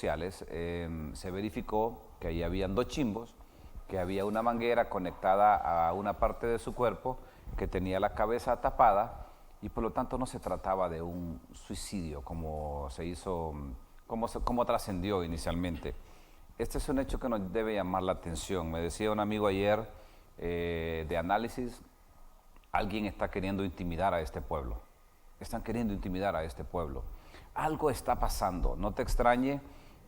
sociales, se verificó que ahí habían dos chimbos, que había una manguera conectada a una parte de su cuerpo, que tenía la cabeza tapada, y por lo tanto no se trataba de un suicidio como se hizo, como trascendió inicialmente. Este es un hecho que nos debe llamar la atención. Me decía un amigo ayer de análisis, alguien está queriendo intimidar a este pueblo. Están queriendo intimidar a este pueblo. Algo está pasando. No te extrañe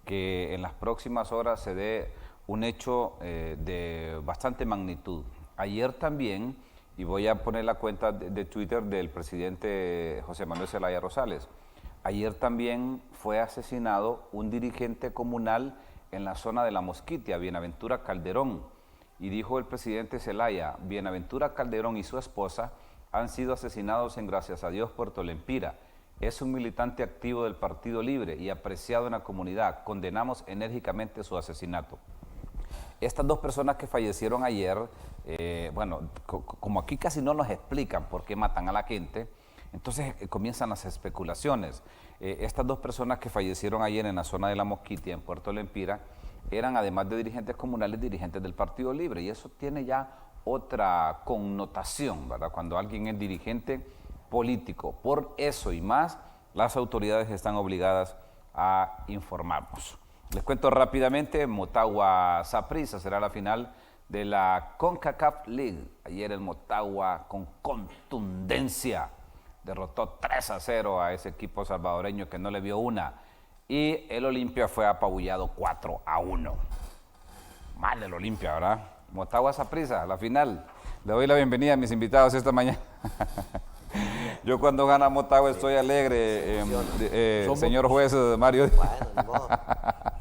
que en las próximas horas se dé un hecho de bastante magnitud. Ayer también, y voy a poner la cuenta de Twitter del presidente José Manuel Zelaya Rosales, ayer también fue asesinado un dirigente comunal en la zona de La Mosquitia, Bienaventura Calderón. Y dijo el presidente Zelaya, Bienaventura Calderón y su esposa han sido asesinados en Gracias a Dios, Puerto Lempira. Es un militante activo del Partido Libre y apreciado en la comunidad. Condenamos enérgicamente su asesinato. Estas dos personas que fallecieron ayer, bueno, como aquí casi no nos explican por qué matan a la gente, entonces comienzan las especulaciones. Estas dos personas que fallecieron ayer en la zona de La Mosquitia, en Puerto Lempira, eran además de dirigentes comunales, dirigentes del Partido Libre, y eso tiene ya otra connotación, ¿verdad? Cuando alguien es dirigente político. Por eso y más, las autoridades están obligadas a informarnos. Les cuento rápidamente, Motagua Saprissa será la final de la CONCACAF League. Ayer el Motagua con contundencia derrotó 3-0 a ese equipo salvadoreño que no le vio una. Y el Olimpia fue apabullado 4-1. Mal el Olimpia, ¿verdad? Motagua Saprissa, la final. Le doy la bienvenida a mis invitados esta mañana. Yo cuando gana Motagua estoy alegre, señor juez Mario. Bueno,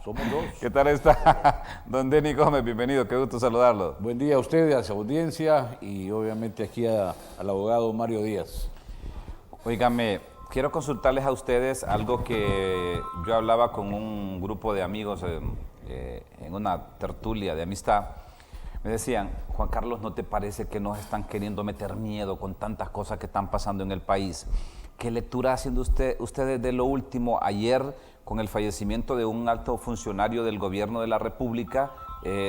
somos dos. ¿Qué tal está? Don Denny Gómez, bienvenido, qué gusto saludarlo. Buen día a ustedes, a su audiencia y obviamente aquí al abogado Mario Díaz. Óigame, quiero consultarles a ustedes algo que yo hablaba con un grupo de amigos en una tertulia de amistad. Me decían, Juan Carlos, ¿no te parece que nos están queriendo meter miedo con tantas cosas que están pasando en el país? ¿Qué lectura haciendo ustedes de lo último ayer con el fallecimiento de un alto funcionario del gobierno de la República,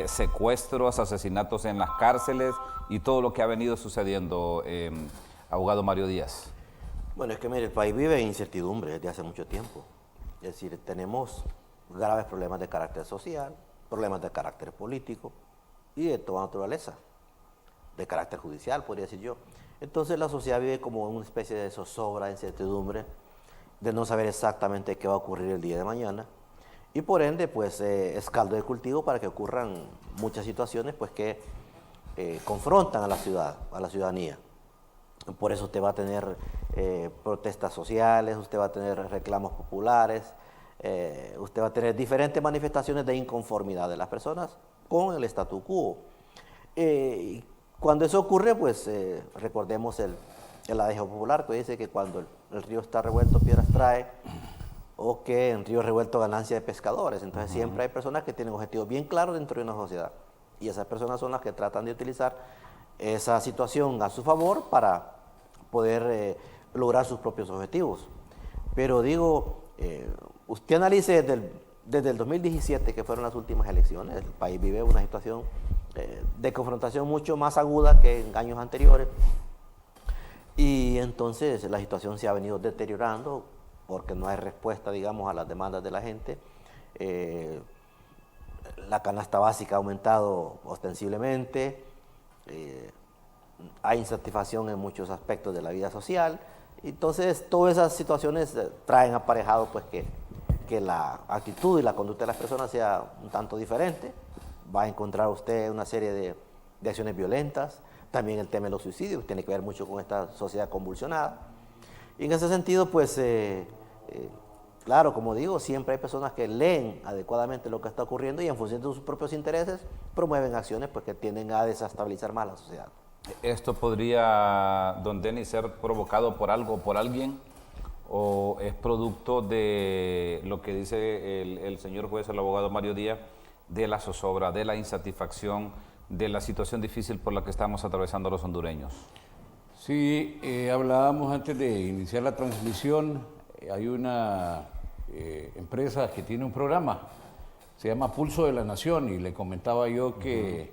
secuestros, asesinatos en las cárceles y todo lo que ha venido sucediendo, abogado Mario Díaz? Bueno, es que mire, el país vive en incertidumbre desde hace mucho tiempo. Es decir, tenemos graves problemas de carácter social, problemas de carácter político y de toda naturaleza, de carácter judicial, podría decir yo. Entonces la sociedad vive como en una especie de zozobra, de incertidumbre, de no saber exactamente qué va a ocurrir el día de mañana. Y por ende, pues es caldo de cultivo para que ocurran muchas situaciones pues, que confrontan a la ciudad, a la ciudadanía. Por eso usted va a tener protestas sociales, usted va a tener reclamos populares, usted va a tener diferentes manifestaciones de inconformidad de las personas con el statu quo. Cuando eso ocurre, pues recordemos el adagio popular que dice que cuando el río está revuelto, piedras trae, o que en río revuelto ganancia de pescadores. Entonces siempre hay personas que tienen objetivos bien claros dentro de una sociedad, y esas personas son las que tratan de utilizar esa situación a su favor para poder lograr sus propios objetivos. Pero digo, usted analice desde el 2017, que fueron las últimas elecciones, el país vive una situación de confrontación mucho más aguda que en años anteriores, y entonces la situación se ha venido deteriorando porque no hay respuesta, digamos, a las demandas de la gente. La canasta básica ha aumentado ostensiblemente, hay insatisfacción en muchos aspectos de la vida social. Entonces todas esas situaciones traen aparejado pues que la actitud y la conducta de las personas sea un tanto diferente. Va a encontrar usted una serie de acciones violentas. También el tema de los suicidios tiene que ver mucho con esta sociedad convulsionada. Y en ese sentido, pues, claro, como digo, siempre hay personas que leen adecuadamente lo que está ocurriendo y en función de sus propios intereses promueven acciones pues, que tienden a desestabilizar más la sociedad. ¿Esto podría, don Denny, ser provocado por algo o por alguien? ¿O es producto de lo que dice el señor juez, el abogado Mario Díaz, de la zozobra, de la insatisfacción, de la situación difícil por la que estamos atravesando los hondureños? Sí, hablábamos antes de iniciar la transmisión, hay una empresa que tiene un programa, se llama Pulso de la Nación, y le comentaba yo que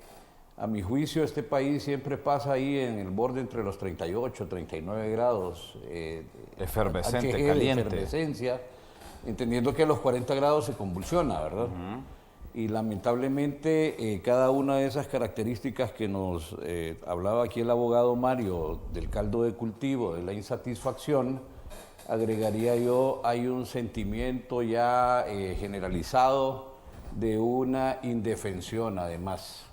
a mi juicio este país siempre pasa ahí en el borde entre los 38, 39 grados. Efervescente, HG, caliente. efervescencia, entendiendo que a los 40 grados se convulsiona, ¿verdad? Y lamentablemente cada una de esas características que nos hablaba aquí el abogado Mario, del caldo de cultivo, de la insatisfacción, agregaría yo, hay un sentimiento ya generalizado de una indefensión además.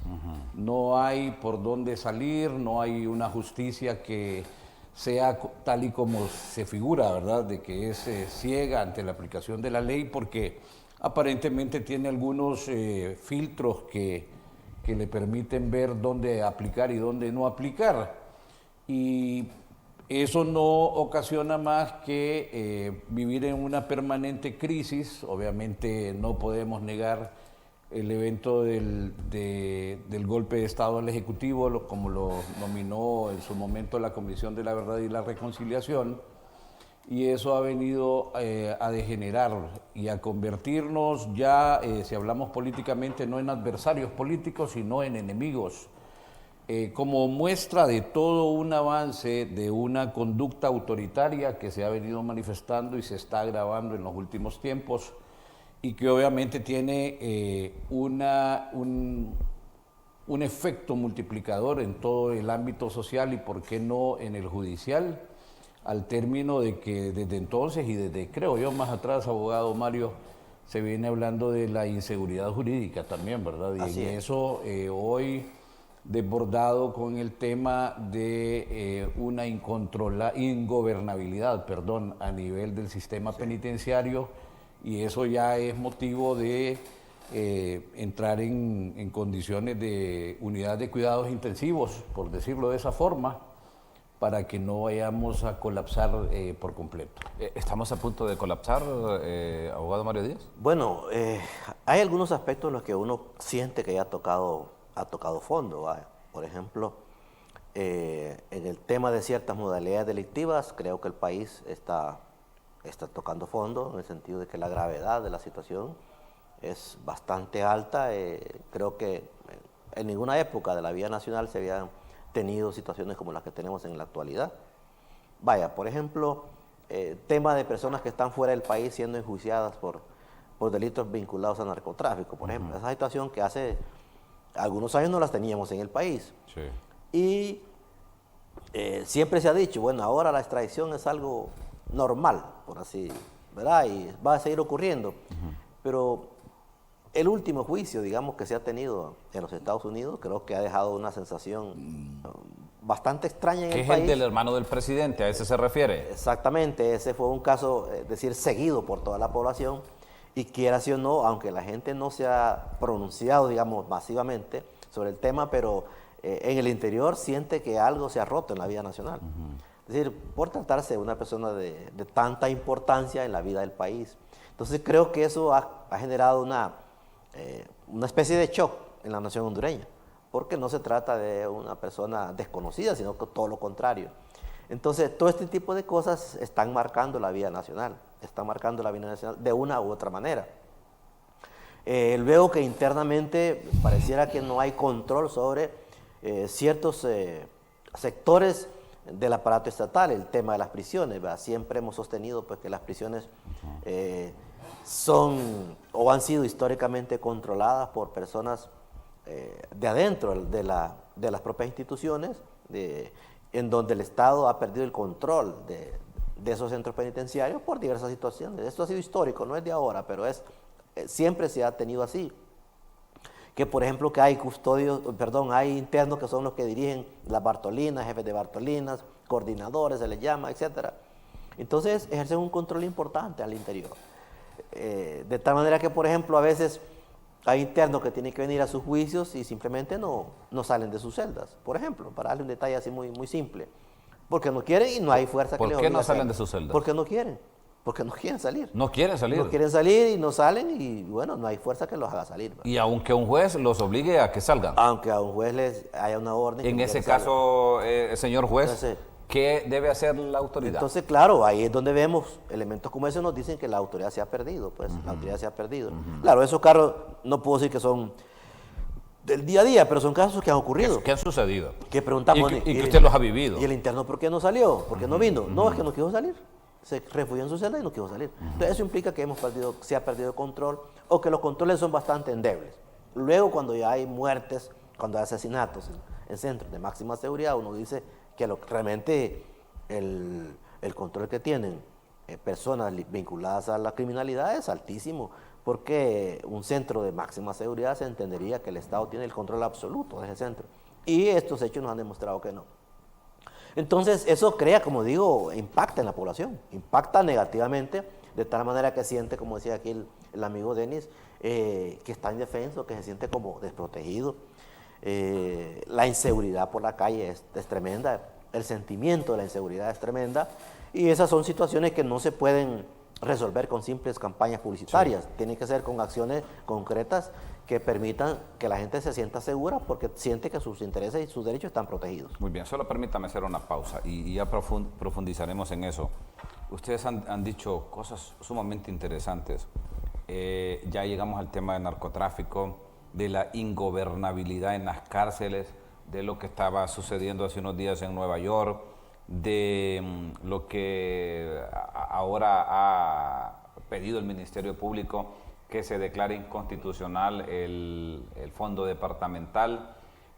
No hay por dónde salir, no hay una justicia que sea tal y como se figura, ¿verdad? De que es ciega ante la aplicación de la ley, porque aparentemente tiene algunos filtros que le permiten ver dónde aplicar y dónde no aplicar. Y eso no ocasiona más que vivir en una permanente crisis. Obviamente no podemos negar el evento del golpe de Estado al Ejecutivo, como lo nominó en su momento la Comisión de la Verdad y la Reconciliación, y eso ha venido a degenerar y a convertirnos ya, si hablamos políticamente, no en adversarios políticos, sino en enemigos. Como muestra de todo un avance de una conducta autoritaria que se ha venido manifestando y se está agravando en los últimos tiempos, y que obviamente tiene un efecto multiplicador en todo el ámbito social y por qué no en el judicial, al término de que desde entonces y desde, creo yo, más atrás, abogado Mario, se viene hablando de la inseguridad jurídica también, ¿verdad? Y Así en es. eso hoy desbordado con el tema de una ingobernabilidad, a nivel del sistema penitenciario, y eso ya es motivo de entrar en condiciones de unidad de cuidados intensivos, por decirlo de esa forma, para que no vayamos a colapsar por completo. ¿Estamos a punto de colapsar, abogado Mario Díaz? Bueno, hay algunos aspectos en los que uno siente que ya ha tocado fondo. ¿Vale? Por ejemplo, en el tema de ciertas modalidades delictivas, creo que el país está tocando fondo, en el sentido de que la gravedad de la situación es bastante alta. Creo que en ninguna época de la vida nacional se habían tenido situaciones como las que tenemos en la actualidad. Vaya, por ejemplo, tema de personas que están fuera del país siendo enjuiciadas por delitos vinculados a narcotráfico, por ejemplo. Esa situación que hace algunos años no las teníamos en el país. Sí. Y siempre se ha dicho, bueno, ahora la extradición es algo normal, por así, ¿verdad? Y va a seguir ocurriendo. Pero el último juicio, digamos, que se ha tenido en los Estados Unidos, creo que ha dejado una sensación bastante extraña en ¿Qué el es país. el del hermano del presidente? ¿A ese se refiere? Exactamente, ese fue un caso, es decir, seguido por toda la población, y quiera sí o no, aunque la gente no se ha pronunciado, digamos, masivamente sobre el tema, pero en el interior siente que algo se ha roto en la vida nacional. Es decir, por tratarse de una persona de tanta importancia en la vida del país. Entonces creo que eso ha generado una especie de shock en la nación hondureña, porque no se trata de una persona desconocida, sino que todo lo contrario. Entonces, todo este tipo de cosas están marcando la vida nacional, de una u otra manera. Veo que internamente pareciera que no hay control sobre ciertos sectores del aparato estatal, el tema de las prisiones, ¿verdad? Siempre hemos sostenido pues, que las prisiones son o han sido históricamente controladas por personas de adentro de las propias instituciones, en donde el Estado ha perdido el control de esos centros penitenciarios por diversas situaciones. Esto ha sido histórico, no es de ahora, pero siempre se ha tenido así. Que por ejemplo que hay hay internos que son los que dirigen las Bartolinas, jefes de Bartolinas, coordinadores se les llama, etc. Entonces ejercen un control importante al interior. De tal manera que por ejemplo a veces hay internos que tienen que venir a sus juicios y simplemente no salen de sus celdas, por ejemplo, para darle un detalle así muy, muy simple. Porque no quieren y no hay fuerza que les obligue. ¿Por qué no salen de sus celdas? Porque no quieren salir. ¿No quieren salir? No quieren salir y no salen y bueno, no hay fuerza que los haga salir. ¿Verdad? Y aunque un juez los obligue a que salgan. Aunque a un juez les haya una orden. En que ese salgan. caso, señor juez, Entonces, ¿Qué debe hacer la autoridad? Entonces, claro, ahí es donde vemos elementos como ese, nos dicen que la autoridad se ha perdido, pues, la autoridad se ha perdido. Claro, esos carros, no puedo decir que son del día a día, pero son casos que han ocurrido. ¿Qué ha sucedido? Que preguntamos... Y que usted los ha vivido. ¿Y el interno por qué no salió? ¿Por qué no vino? No, es que no quiso salir. Se refugió en su celda y no quiso salir. Entonces, eso implica que se ha perdido el control o que los controles son bastante endebles. Luego, cuando ya hay muertes, cuando hay asesinatos en centros de máxima seguridad, uno dice que realmente el control que tienen personas vinculadas a la criminalidad es altísimo, porque un centro de máxima seguridad se entendería que el Estado tiene el control absoluto de ese centro. Y estos hechos nos han demostrado que no. Entonces, eso crea, como digo, impacta en la población, impacta negativamente, de tal manera que siente, como decía aquí el amigo Denis, que está indefenso, que se siente como desprotegido. La inseguridad por la calle es tremenda, el sentimiento de la inseguridad es tremenda, y esas son situaciones que no se pueden resolver con simples campañas publicitarias. Sí. Tienen que ser con acciones concretas que permitan que la gente se sienta segura porque siente que sus intereses y sus derechos están protegidos. Muy bien, solo permítame hacer una pausa y ya profundizaremos en eso. Ustedes han dicho cosas sumamente interesantes. Ya llegamos al tema del narcotráfico, de la ingobernabilidad en las cárceles, de lo que estaba sucediendo hace unos días en Nueva York, de lo que ahora ha pedido el Ministerio Público, que se declare inconstitucional el fondo departamental.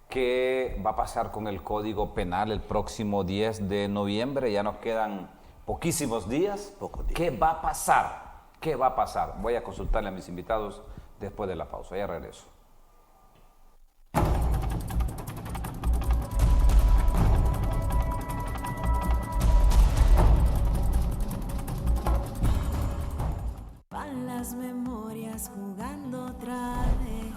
¿Qué va a pasar con el Código Penal el próximo 10 de noviembre? Ya nos quedan poquísimos días. Pocos días. ¿Qué va a pasar? ¿Qué va a pasar? Voy a consultarle a mis invitados después de la pausa. Ya regreso. Van las memorias jugando otra vez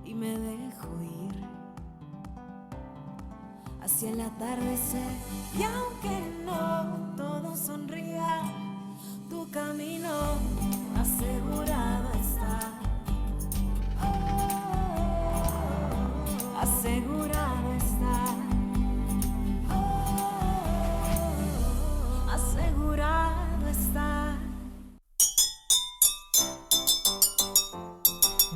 y me dejo ir hacia el atardecer, y aunque no todo sonría, tu camino asegurado está, asegurado está, asegurado está.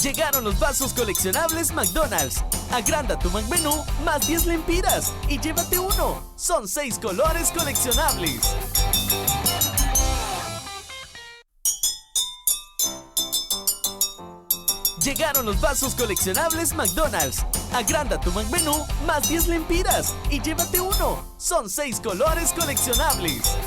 Llegaron los vasos coleccionables McDonald's. Agranda tu McMenú más 10 lempiras y llévate uno. Son 6 colores coleccionables. Llegaron los vasos coleccionables McDonald's. Agranda tu McMenú más 10 lempiras y llévate uno. Son 6 colores coleccionables.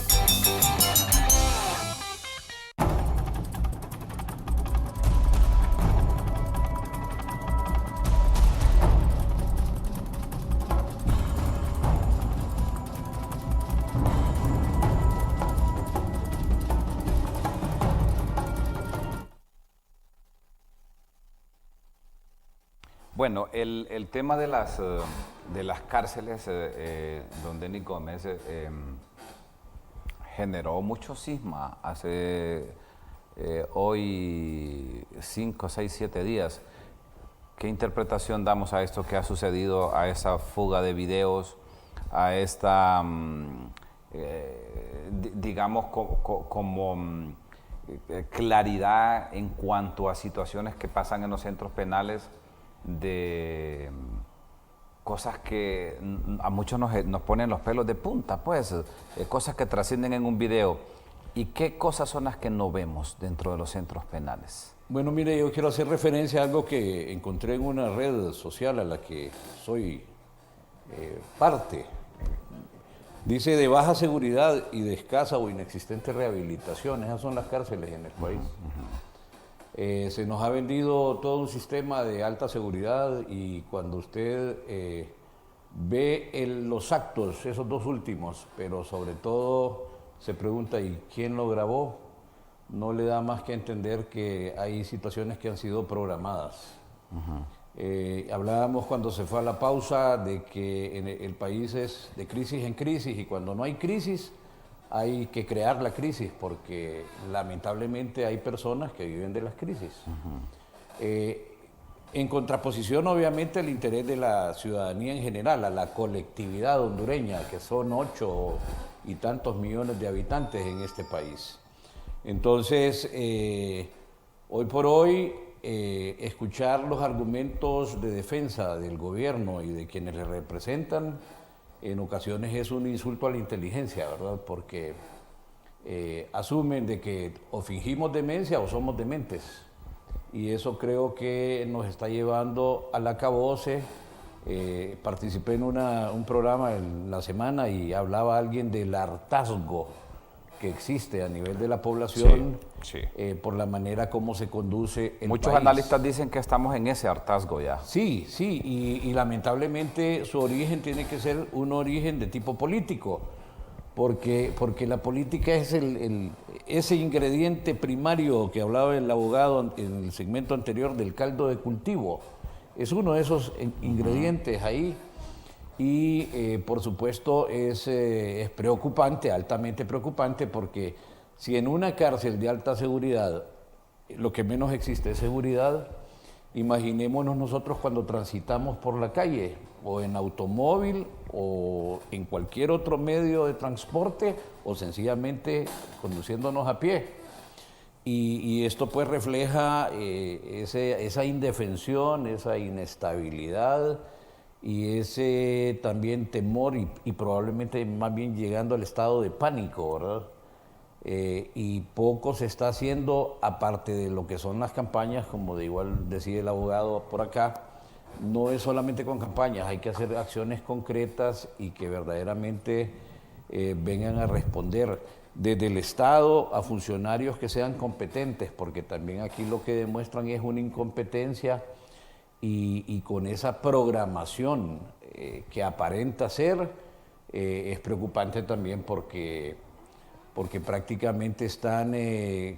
Bueno, el tema de las cárceles, don Denis Gómez, generó mucho cisma hace hoy 5, 6, 7 días. ¿Qué interpretación damos a esto que ha sucedido, a esa fuga de videos, a esta, digamos, como claridad en cuanto a situaciones que pasan en los centros penales, de cosas que a muchos nos ponen los pelos de punta, pues, cosas que trascienden en un video? ¿Y qué cosas son las que no vemos dentro de los centros penales? Bueno, mire, yo quiero hacer referencia a algo que encontré en una red social a la que soy parte. Dice: de baja seguridad y de escasa o inexistente rehabilitación. Esas son las cárceles en el país. Se nos ha vendido todo un sistema de alta seguridad, y cuando usted ve los actos, esos dos últimos, pero sobre todo se pregunta ¿y quién lo grabó? No le da más que entender que hay situaciones que han sido programadas. Hablábamos cuando se fue a la pausa de que el país es de crisis en crisis, y cuando no hay crisis hay que crear la crisis, porque lamentablemente hay personas que viven de las crisis. En contraposición, obviamente, al interés de la ciudadanía en general, a la colectividad hondureña, que son 8 y tantos millones de habitantes en este país. Entonces, hoy por hoy, escuchar los argumentos de defensa del gobierno y de quienes le representan, en ocasiones es un insulto a la inteligencia, ¿verdad? Porque asumen de que o fingimos demencia o somos dementes. Y eso creo que nos está llevando al acabose. Participé en un programa en la semana y hablaba alguien del hartazgo que existe a nivel de la población por la manera como se conduce el Muchos país. analistas dicen que estamos en ese hartazgo ya. Sí, sí, y lamentablemente su origen tiene que ser un origen de tipo político, porque la política es ese ingrediente primario que hablaba el abogado en el segmento anterior del caldo de cultivo. Es uno de esos ingredientes ahí y por supuesto es preocupante, altamente preocupante, porque si en una cárcel de alta seguridad lo que menos existe es seguridad, imaginémonos nosotros cuando transitamos por la calle, o en automóvil, o en cualquier otro medio de transporte, o sencillamente conduciéndonos a pie. Y esto pues refleja esa indefensión, esa inestabilidad y ese también temor y probablemente más bien llegando al estado de pánico, ¿verdad? Y poco se está haciendo, aparte de lo que son las campañas, como de igual decía el abogado por acá, no es solamente con campañas, hay que hacer acciones concretas y que verdaderamente vengan a responder desde el Estado a funcionarios que sean competentes, porque también aquí lo que demuestran es una incompetencia y con esa programación que aparenta ser, es preocupante también porque prácticamente están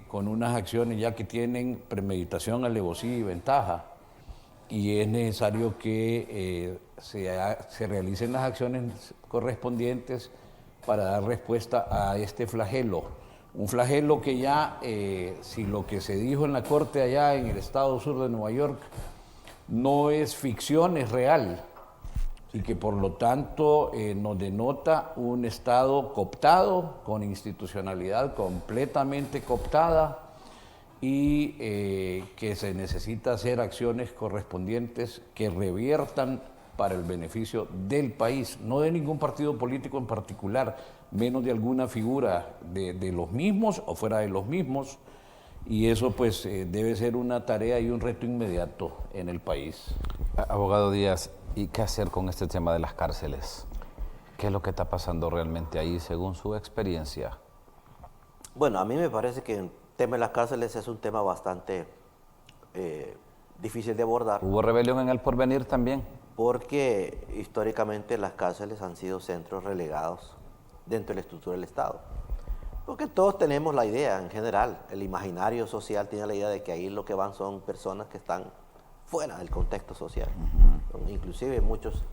con unas acciones ya que tienen premeditación, alevosía y ventaja. Y es necesario que se realicen las acciones correspondientes para dar respuesta a este flagelo. Un flagelo que ya, si lo que se dijo en la corte allá en el estado sur de Nueva York no es ficción, es real. Y que por lo tanto nos denota un Estado cooptado, con institucionalidad completamente cooptada y que se necesita hacer acciones correspondientes que reviertan para el beneficio del país, no de ningún partido político en particular, menos de alguna figura de los mismos o fuera de los mismos, y eso pues debe ser una tarea y un reto inmediato en el país. Abogado Díaz, ¿y qué hacer con este tema de las cárceles? ¿Qué es lo que está pasando realmente ahí según su experiencia? Bueno, a mí me parece que el tema de las cárceles es un tema bastante difícil de abordar. ¿Hubo rebelión en el Porvenir también? Porque históricamente las cárceles han sido centros relegados dentro de la estructura del Estado. Porque todos tenemos la idea, en general, el imaginario social tiene la idea de que ahí lo que van son personas que están fuera del contexto social. Inclusive muchos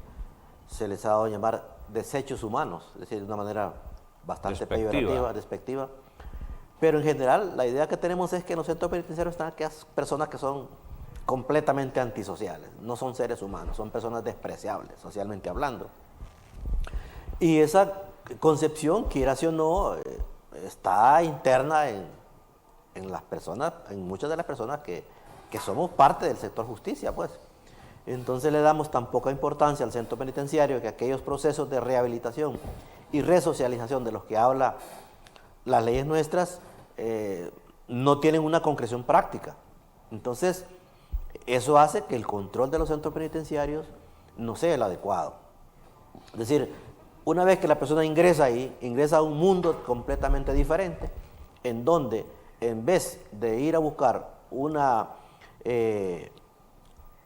se les ha dado a llamar desechos humanos, es decir, de una manera bastante peyorativa, despectiva. Pero en general la idea que tenemos es que en los centros penitenciarios están aquellas personas que son completamente antisociales, no son seres humanos, son personas despreciables, socialmente hablando. Y esa concepción, quieras o no, está interna en las personas, en muchas de las personas que somos parte del sector justicia, pues. Entonces le damos tan poca importancia al centro penitenciario que aquellos procesos de rehabilitación y resocialización de los que habla las leyes nuestras no tienen una concreción práctica. Entonces, eso hace que el control de los centros penitenciarios no sea el adecuado. Es decir, una vez que la persona ingresa ahí, ingresa a un mundo completamente diferente, en donde en vez de ir a buscar una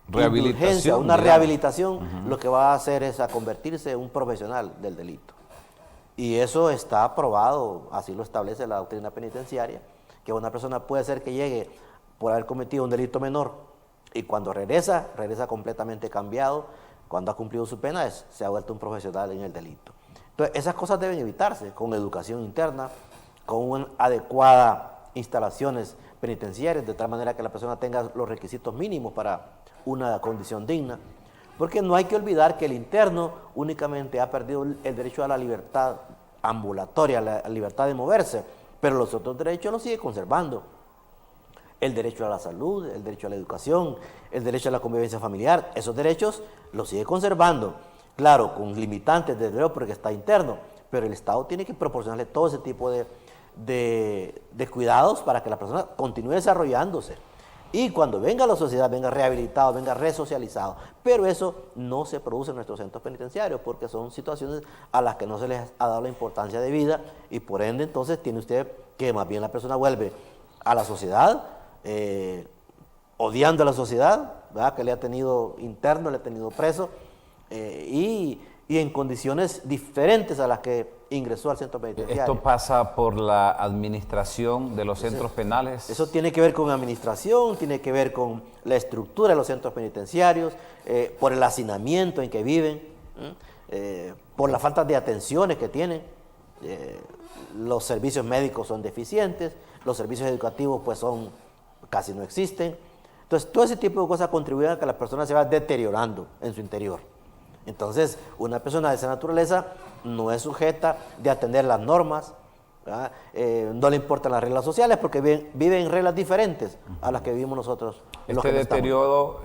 rehabilitación, lo que va a hacer es a convertirse en un profesional del delito. Y eso está aprobado, así lo establece la doctrina penitenciaria, que una persona puede ser que llegue por haber cometido un delito menor y cuando regresa completamente cambiado, cuando ha cumplido su pena se ha vuelto un profesional en el delito. Entonces esas cosas deben evitarse con educación interna, con una adecuada instalaciones penitenciarias, de tal manera que la persona tenga los requisitos mínimos para una condición digna. Porque no hay que olvidar que el interno únicamente ha perdido el derecho a la libertad ambulatoria, la libertad de moverse, pero los otros derechos los sigue conservando. El derecho a la salud, el derecho a la educación, el derecho a la convivencia familiar, esos derechos los sigue conservando. Claro, con limitantes desde luego porque está interno, pero el Estado tiene que proporcionarle todo ese tipo de cuidados para que la persona continúe desarrollándose. Y cuando venga a la sociedad, venga rehabilitado, venga resocializado. Pero eso no se produce en nuestros centros penitenciarios porque son situaciones a las que no se les ha dado la importancia de vida y por ende entonces tiene usted que más bien la persona vuelve a la sociedad, odiando a la sociedad, ¿verdad? Que le ha tenido interno, le ha tenido preso y en condiciones diferentes a las que ingresó al centro penitenciario. ¿Esto pasa por la administración de los centros penales? Eso tiene que ver con administración, tiene que ver con la estructura de los centros penitenciarios, por el hacinamiento en que viven, por la falta de atenciones que tienen. Los servicios médicos son deficientes, los servicios educativos pues casi no existen. Entonces todo ese tipo de cosas contribuyen a que la persona se va deteriorando en su interior. Entonces, una persona de esa naturaleza no es sujeta de atender las normas, no le importan las reglas sociales porque vive en reglas diferentes a las que vivimos nosotros. Este deterioro,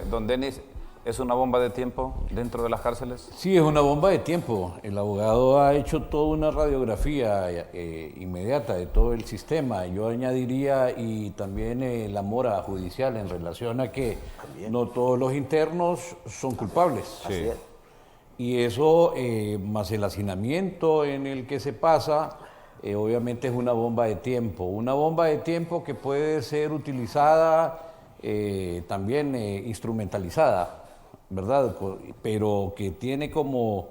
don Denis, ¿es una bomba de tiempo dentro de las cárceles? Sí, es una bomba de tiempo. El abogado ha hecho toda una radiografía inmediata de todo el sistema. Yo añadiría y también la mora judicial en relación a que no todos los internos son culpables. Así es. Y eso, más el hacinamiento en el que se pasa, obviamente es una bomba de tiempo. Una bomba de tiempo que puede ser utilizada, también instrumentalizada, ¿verdad? Pero que tiene como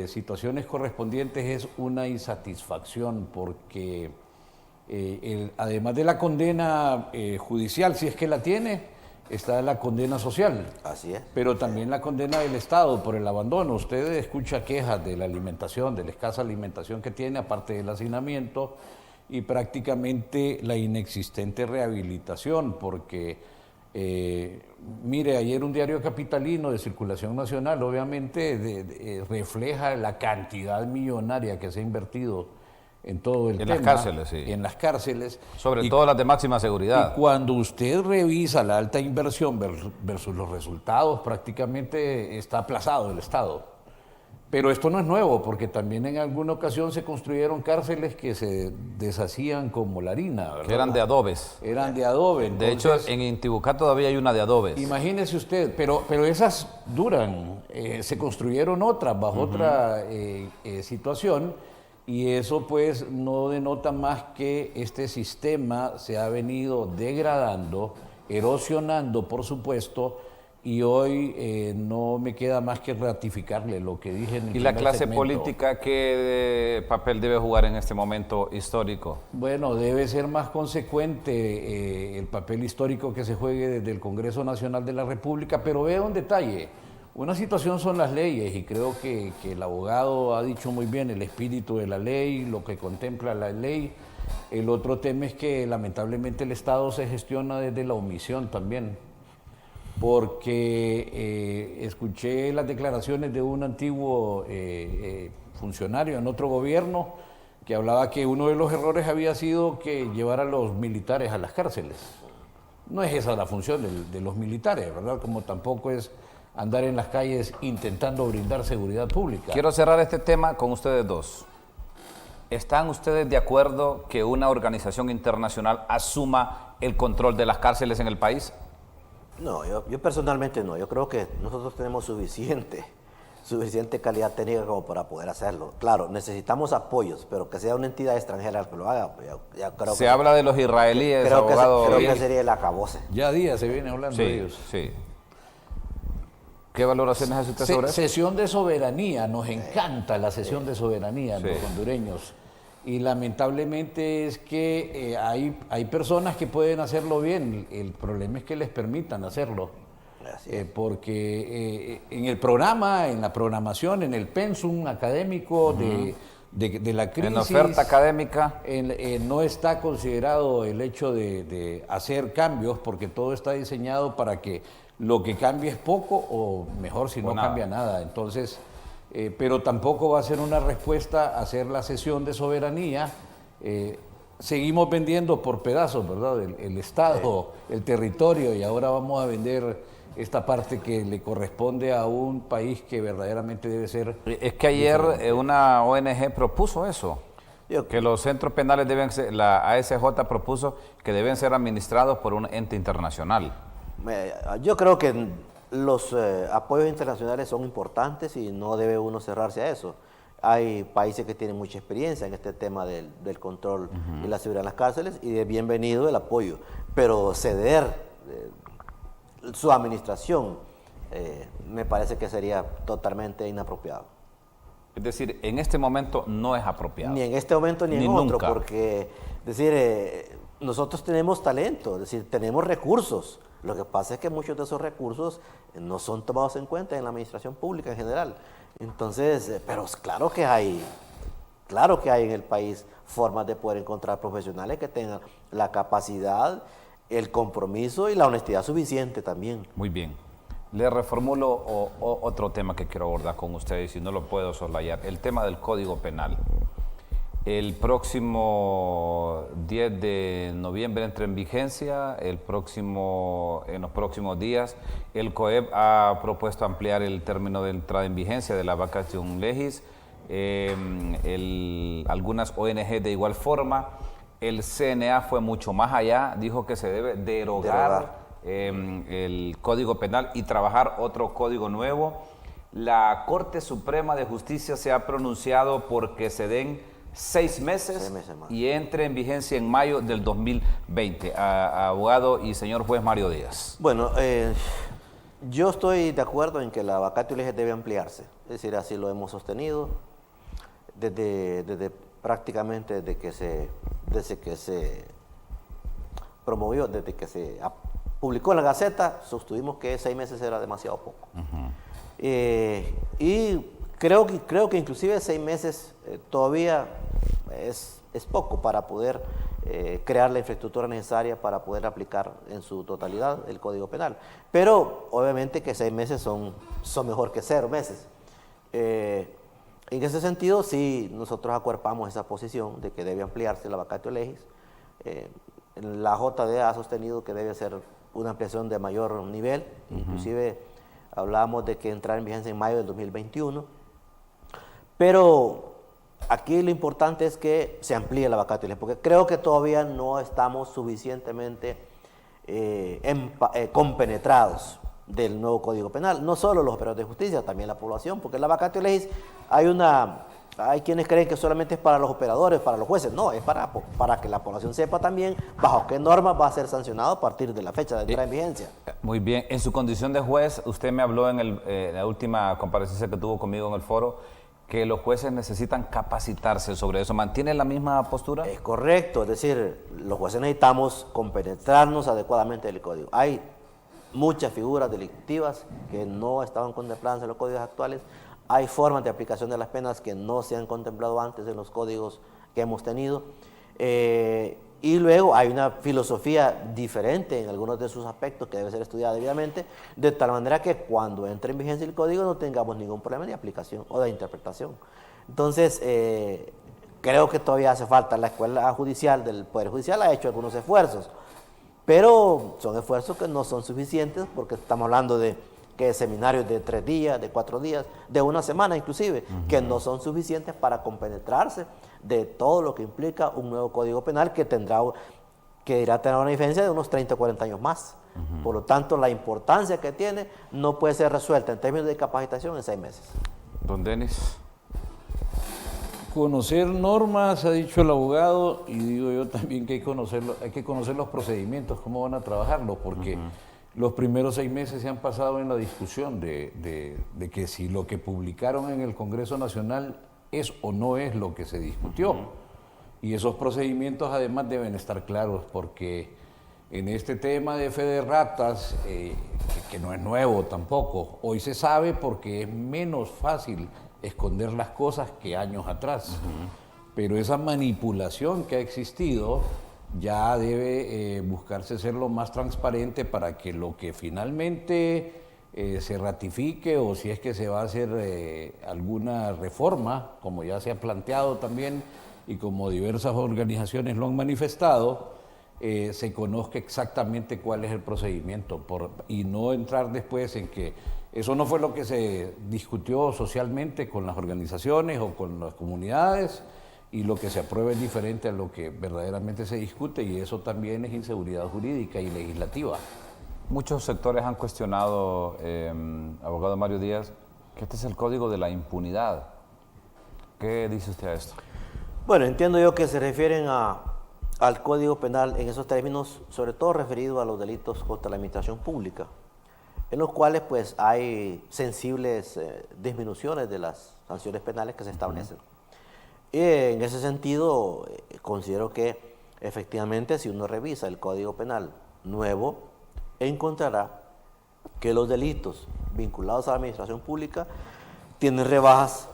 situaciones correspondientes es una insatisfacción porque además de la condena judicial, si es que la tiene, está la condena social. Así es. Pero también la condena del Estado por el abandono. Usted escucha quejas de la alimentación, de la escasa alimentación que tiene, aparte del hacinamiento, y prácticamente la inexistente rehabilitación, porque mire, ayer un diario capitalino de circulación nacional obviamente refleja la cantidad millonaria que se ha invertido en todo el tema. En las cárceles, sí. En las cárceles. Sobre todo las de máxima seguridad. Y cuando usted revisa la alta inversión versus los resultados, prácticamente está aplazado el Estado. Pero esto no es nuevo, porque también en alguna ocasión se construyeron cárceles que se deshacían como la harina, ¿verdad? Que eran de adobes. Eran de adobe. De hecho, en Intibucá todavía hay una de adobes. Imagínese usted, pero esas duran. Se construyeron otras bajo otra situación, y eso pues no denota más que este sistema se ha venido degradando, erosionando, por supuesto, y hoy no me queda más que ratificarle lo que dije en el ¿Y la primer clase segmento. política qué papel debe jugar en este momento histórico? Bueno, debe ser más consecuente el papel histórico que se juegue desde el Congreso Nacional de la República, pero vea un detalle. Una situación son las leyes, y creo que el abogado ha dicho muy bien el espíritu de la ley, lo que contempla la ley. El otro tema es que lamentablemente el Estado se gestiona desde la omisión también, porque escuché las declaraciones de un antiguo funcionario en otro gobierno que hablaba que uno de los errores había sido que llevar a los militares a las cárceles. No es esa la función de los militares, ¿verdad? Como tampoco es andar en las calles intentando brindar seguridad pública. Quiero cerrar este tema con ustedes dos. ¿Están ustedes de acuerdo que una organización internacional asuma el control de las cárceles en el país? No, yo personalmente no. Yo creo que nosotros tenemos suficiente calidad técnica como para poder hacerlo. Claro, necesitamos apoyos, pero que sea una entidad extranjera el que lo haga. Ya creo Se habla de los israelíes, creo abogado. creo que sería el acabose. Ya días se viene hablando de Sí, ellos. sí. ¿Qué valoraciones hace usted sobre eso? Sesión de soberanía, nos encanta la sesión de soberanía los hondureños. Y lamentablemente es que hay personas que pueden hacerlo bien, el problema es que les permitan hacerlo. Porque en el programa, en la programación, en el pensum académico de la crisis. En oferta académica. No está considerado el hecho de hacer cambios, porque todo está diseñado para que lo que cambie es poco o mejor si no nada. cambia nada. Entonces, pero tampoco va a ser una respuesta a hacer la cesión de soberanía. Seguimos vendiendo por pedazos, ¿verdad? El Estado, el territorio, y ahora vamos a vender esta parte que le corresponde a un país que verdaderamente debe ser... Es que ayer una ONG propuso eso, que los centros penales deben ser, la ASJ propuso que deben ser administrados por un ente internacional. Yo creo que los apoyos internacionales son importantes y no debe uno cerrarse a eso. Hay países que tienen mucha experiencia en este tema del control y la seguridad en las cárceles, y es bienvenido el apoyo, pero ceder su administración me parece que sería totalmente inapropiado. Es decir, en este momento no es apropiado. Ni en este momento ni en Ni otro, nunca. porque nosotros tenemos talento, es decir, tenemos recursos. Lo que pasa es que muchos de esos recursos no son tomados en cuenta en la administración pública en general. Entonces, pero claro que hay en el país formas de poder encontrar profesionales que tengan la capacidad, el compromiso y la honestidad suficiente también. Muy bien. Le reformulo otro tema que quiero abordar con ustedes y no lo puedo soslayar, el tema del Código Penal. El próximo 10 de noviembre entra en vigencia, en los próximos días. El COEP ha propuesto ampliar el término de entrada en vigencia de la vacatio legis, algunas ONG de igual forma. El CNA fue mucho más allá, dijo que se debe derogar el Código Penal y trabajar otro código nuevo. La Corte Suprema de Justicia se ha pronunciado porque se den 6 meses más. y entre en vigencia en mayo del 2020. Abogado y señor juez Mario Díaz. Bueno, yo estoy de acuerdo en que la vacatio legis debe ampliarse, es decir, así lo hemos sostenido prácticamente desde que se promovió, desde que se publicó en la Gaceta, sostuvimos que 6 meses era demasiado poco. Y creo que inclusive 6 meses todavía es poco para poder crear la infraestructura necesaria para poder aplicar en su totalidad el Código Penal. Pero obviamente que 6 meses son mejor que 0 meses. En ese sentido, sí, nosotros acuerpamos esa posición de que debe ampliarse la vacatio legis. La JD ha sostenido que debe ser una ampliación de mayor nivel, inclusive hablábamos de que entrar en vigencia en mayo del 2021, pero aquí lo importante es que se amplíe la vacatio legis, porque creo que todavía no estamos suficientemente compenetrados del nuevo Código Penal, no solo los operadores de justicia, también la población, porque la vacatio legis hay quienes creen que solamente es para los operadores, para los jueces. No, es para que la población sepa también bajo qué normas va a ser sancionado a partir de la fecha de entrada en vigencia. Muy bien. En su condición de juez, usted me habló en la última comparecencia que tuvo conmigo en el foro, que los jueces necesitan capacitarse sobre eso. ¿Mantiene la misma postura? Es correcto, es decir, los jueces necesitamos compenetrarnos adecuadamente del código. Hay muchas figuras delictivas que no estaban contempladas en los códigos actuales. Hay formas de aplicación de las penas que no se han contemplado antes en los códigos que hemos tenido. Y luego hay una filosofía diferente en algunos de sus aspectos que debe ser estudiada debidamente, de tal manera que cuando entre en vigencia el código no tengamos ningún problema de aplicación o de interpretación. Entonces, creo que todavía hace falta. La Escuela Judicial del Poder Judicial ha hecho algunos esfuerzos, pero son esfuerzos que no son suficientes, porque estamos hablando de seminarios de 3 días, de 4 días, de una semana inclusive, que no son suficientes para compenetrarse de todo lo que implica un nuevo Código Penal que irá a tener una vigencia de unos 30 o 40 años más. Por lo tanto, la importancia que tiene no puede ser resuelta en términos de capacitación en 6 meses. Don Denis. Conocer normas, ha dicho el abogado, y digo yo también que hay que conocer los procedimientos, cómo van a trabajarlo, porque los primeros 6 meses se han pasado en la discusión de que si lo que publicaron en el Congreso Nacional es o no es lo que se discutió. Y esos procedimientos además deben estar claros, porque en este tema de fe de ratas, que no es nuevo tampoco, hoy se sabe porque es menos fácil esconder las cosas que años atrás. Pero esa manipulación que ha existido ya debe buscarse ser lo más transparente para que lo que finalmente se ratifique, o si es que se va a hacer alguna reforma, como ya se ha planteado también y como diversas organizaciones lo han manifestado, se conozca exactamente cuál es el procedimiento y no entrar después en que eso no fue lo que se discutió socialmente con las organizaciones o con las comunidades, y lo que se aprueba es diferente a lo que verdaderamente se discute, y eso también es inseguridad jurídica y legislativa. Muchos sectores han cuestionado, abogado Mario Díaz, que este es el código de la impunidad. ¿Qué dice usted a esto? Bueno, entiendo yo que se refieren al Código Penal en esos términos, sobre todo referido a los delitos contra la administración pública, en los cuales pues hay sensibles disminuciones de las sanciones penales que se establecen. Y en ese sentido, considero que efectivamente si uno revisa el Código Penal nuevo, encontrará que los delitos vinculados a la administración pública tienen rebajas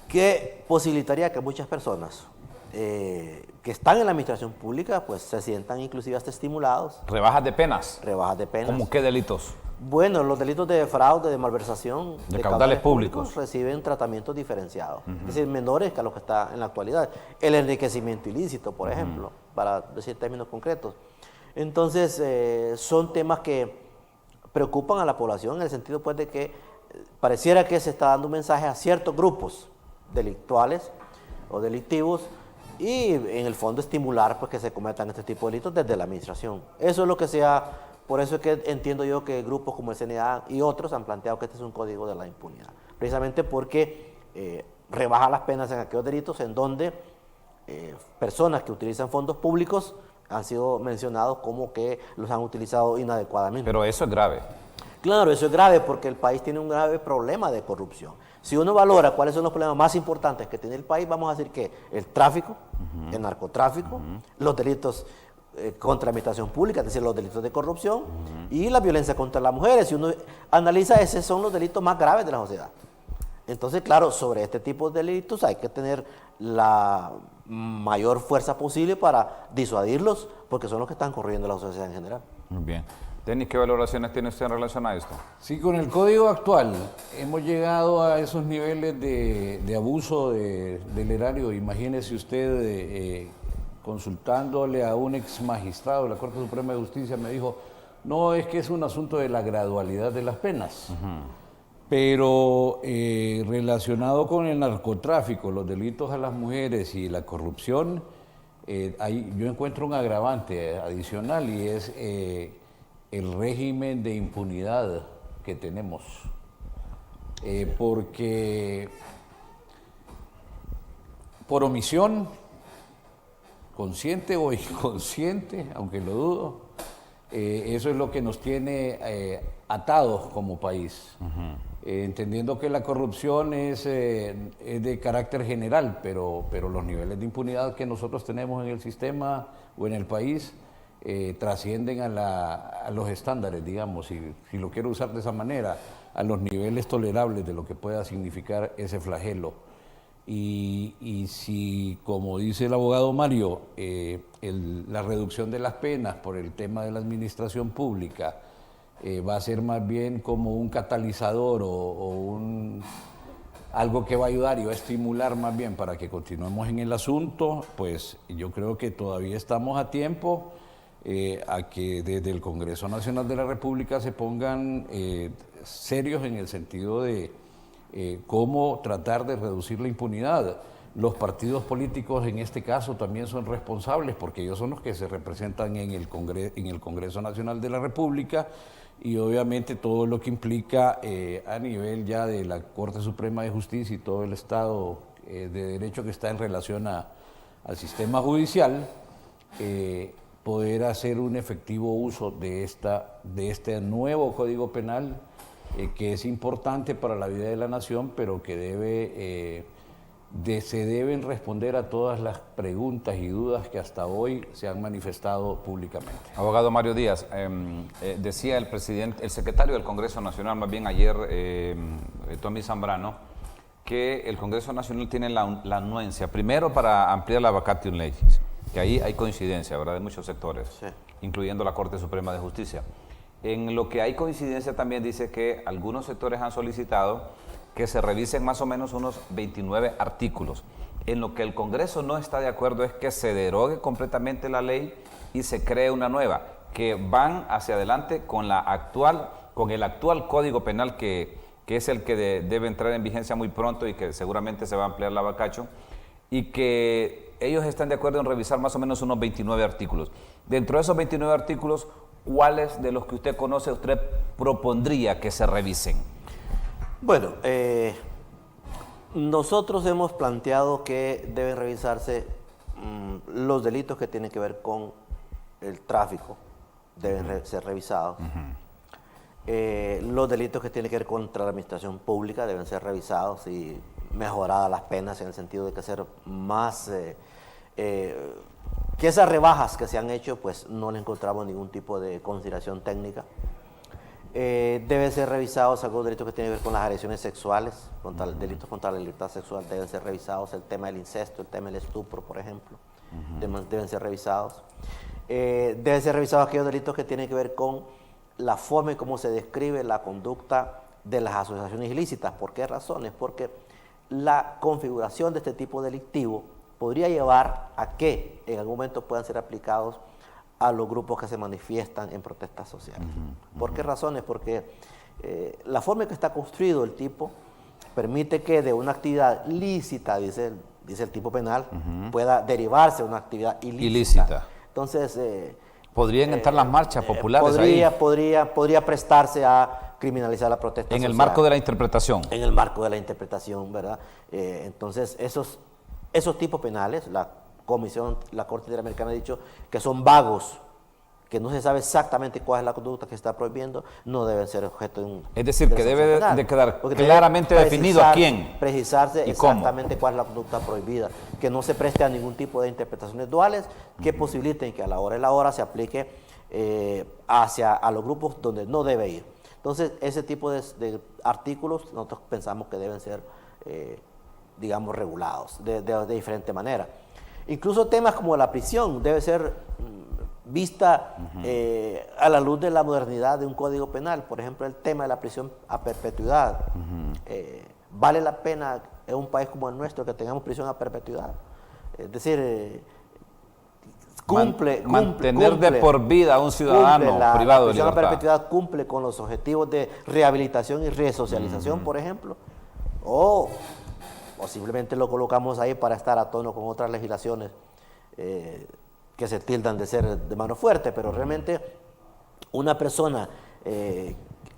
que posibilitaría que muchas personas que están en la administración pública pues se sientan inclusive hasta estimulados. Rebajas de penas. Rebajas de penas. ¿Cómo qué delitos? Bueno, los delitos de fraude, de malversación, de caudales públicos reciben tratamientos diferenciados, es decir, menores que a los que está en la actualidad. El enriquecimiento ilícito, por ejemplo, para decir términos concretos. Entonces, son temas que preocupan a la población en el sentido pues de que pareciera que se está dando un mensaje a ciertos grupos delictuales o delictivos y en el fondo estimular pues que se cometan este tipo de delitos desde la administración. Eso es lo que por eso es que entiendo yo que grupos como el CNA y otros han planteado que este es un código de la impunidad, precisamente porque rebaja las penas en aquellos delitos en donde personas que utilizan fondos públicos han sido mencionados como que los han utilizado inadecuadamente. Pero eso es grave. Claro, eso es grave porque el país tiene un grave problema de corrupción. Si uno valora cuáles son los problemas más importantes que tiene el país, vamos a decir que el tráfico, el narcotráfico, los delitos contra la administración pública, es decir, los delitos de corrupción y la violencia contra las mujeres. Si uno analiza, esos son los delitos más graves de la sociedad. Entonces, claro, sobre este tipo de delitos hay que tener la mayor fuerza posible para disuadirlos, porque son los que están corriendo la sociedad en general. Muy bien. Denis, ¿qué valoraciones tiene usted en relación a esto? Sí, con el código actual hemos llegado a esos niveles de abuso del erario. Imagínese usted consultándole a un ex magistrado de la Corte Suprema de Justicia, me dijo, no, es que es un asunto de la gradualidad de las penas. Pero relacionado con el narcotráfico, los delitos a las mujeres y la corrupción, yo encuentro un agravante adicional y es el régimen de impunidad que tenemos. Porque por omisión, consciente o inconsciente, aunque lo dudo, eso es lo que nos tiene atados como país. Entendiendo que la corrupción es de carácter general, pero los niveles de impunidad que nosotros tenemos en el sistema o en el país trascienden a los estándares, digamos, si lo quiero usar de esa manera, a los niveles tolerables de lo que pueda significar ese flagelo. Y si, como dice el abogado Mario, la reducción de las penas por el tema de la administración pública va a ser más bien como un catalizador o algo que va a ayudar y va a estimular más bien para que continuemos en el asunto, pues yo creo que todavía estamos a tiempo a que desde el Congreso Nacional de la República se pongan serios en el sentido de cómo tratar de reducir la impunidad. Los partidos políticos en este caso también son responsables porque ellos son los que se representan en el Congreso Nacional de la República y obviamente todo lo que implica a nivel ya de la Corte Suprema de Justicia y todo el Estado de Derecho que está en relación al sistema judicial, poder hacer un efectivo uso de este nuevo Código Penal que es importante para la vida de la nación, pero que se deben responder a todas las preguntas y dudas que hasta hoy se han manifestado públicamente. Abogado Mario Díaz, decía el secretario del Congreso Nacional, más bien ayer, Tommy Zambrano, que el Congreso Nacional tiene la anuencia, primero para ampliar la vacatio legis, que ahí hay coincidencia, ¿verdad?, de muchos sectores, Sí. incluyendo la Corte Suprema de Justicia. En lo que hay coincidencia también dice que algunos sectores han solicitado que se revisen más o menos unos 29 artículos. En lo que el Congreso no está de acuerdo es que se derogue completamente la ley y se cree una nueva, que van hacia adelante con el actual Código Penal que es el que debe entrar en vigencia muy pronto y que seguramente se va a ampliar la vacatio, y que ellos están de acuerdo en revisar más o menos unos 29 artículos. Dentro de esos 29 artículos, ¿cuáles de los que usted conoce usted propondría que se revisen? Bueno, nosotros hemos planteado que deben revisarse los delitos que tienen que ver con el tráfico, deben ser revisados. Los delitos que tienen que ver contra la administración pública deben ser revisados y mejoradas las penas en el sentido de que ser más... que esas rebajas que se han hecho, pues no le encontramos ningún tipo de consideración técnica. Deben ser revisados algunos delitos que tienen que ver con las agresiones sexuales, delitos contra la libertad sexual deben ser revisados, el tema del incesto, el tema del estupro, por ejemplo, deben ser revisados. Deben ser revisados aquellos delitos que tienen que ver con la forma en cómo se describe la conducta de las asociaciones ilícitas. ¿Por qué razones? Porque la configuración de este tipo delictivo podría llevar a que en algún momento puedan ser aplicados a los grupos que se manifiestan en protestas sociales. ¿Por qué razones? Porque la forma en que está construido el tipo permite que de una actividad lícita, dice el tipo penal, pueda derivarse una actividad ilícita. Entonces... ¿Podrían entrar las marchas populares ahí? Podría prestarse a criminalizar la protesta social. En el marco de la interpretación. En el marco de la interpretación, ¿verdad? Entonces, esos tipos penales, la Corte Interamericana ha dicho que son vagos, que no se sabe exactamente cuál es la conducta que está prohibiendo, no deben ser objeto de un... Es decir, que debe penal, de quedar porque claramente definido a quién. Precisarse y cómo. exactamente cuál es la conducta prohibida, que no se preste a ningún tipo de interpretaciones duales que posibiliten que a la hora de la hora se aplique a los grupos donde no debe ir. Entonces, ese tipo de artículos nosotros pensamos que deben ser, digamos, regulados de diferente manera. Incluso temas como la prisión debe ser vista a la luz de la modernidad de un código penal. Por ejemplo, el tema de la prisión a perpetuidad. ¿Vale la pena en un país como el nuestro que tengamos prisión a perpetuidad? Es decir, mantener de por vida a un ciudadano privado de libertad. La prisión a perpetuidad cumple con los objetivos de rehabilitación y resocialización, por ejemplo, o simplemente lo colocamos ahí para estar a tono con otras legislaciones que se tildan de ser de mano fuerte, pero realmente una persona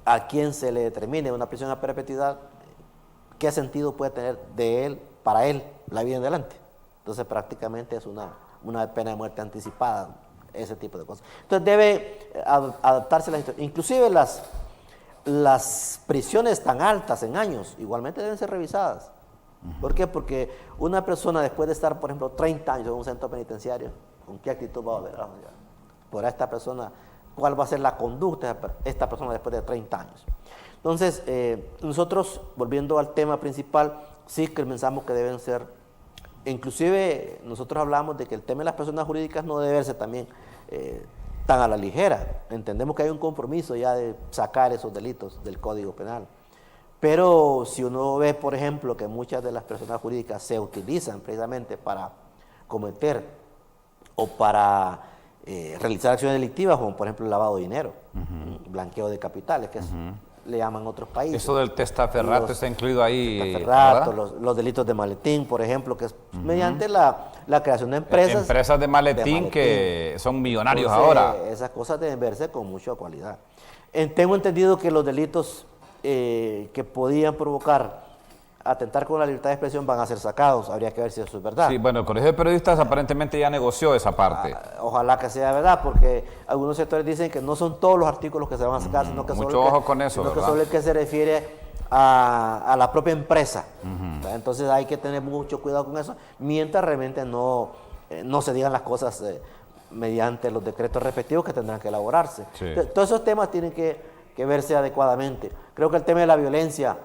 a quien se le determine una prisión a perpetuidad, ¿qué sentido puede tener para él, la vida en adelante? Entonces prácticamente es una pena de muerte anticipada, ese tipo de cosas. Entonces debe adaptarse la historia. Inclusive las prisiones tan altas en años igualmente deben ser revisadas. ¿Por qué? Porque una persona después de estar, por ejemplo, 30 años en un centro penitenciario, ¿con qué actitud va a ver? Por esta persona, ¿cuál va a ser la conducta de esta persona después de 30 años? Entonces, nosotros, volviendo al tema principal, sí que pensamos que deben ser, inclusive nosotros hablamos de que el tema de las personas jurídicas no debe verse también tan a la ligera. Entendemos que hay un compromiso ya de sacar esos delitos del Código Penal. Pero si uno ve, por ejemplo, que muchas de las personas jurídicas se utilizan precisamente para cometer o para realizar acciones delictivas, como por ejemplo el lavado de dinero, blanqueo de capitales, que le llaman otros países. Eso del testaferrato está incluido ahí. Testaferrato, los delitos de maletín, por ejemplo, que es mediante la creación de empresas. Empresas de maletín que son millonarios. Entonces, ahora. Esas cosas deben verse con mucha cualidad. Tengo entendido que los delitos que podían provocar atentar con la libertad de expresión van a ser sacados. Habría que ver si eso es verdad. Sí, bueno, el Colegio de Periodistas aparentemente ya negoció esa parte. Ojalá que sea verdad, porque algunos sectores dicen que no son todos los artículos que se van a sacar, sino que solo el que se refiere a la propia empresa. Entonces hay que tener mucho cuidado con eso, mientras realmente no se digan las cosas mediante los decretos respectivos que tendrán que elaborarse. Sí. Todos esos temas tienen que verse adecuadamente. Creo que el tema de la violencia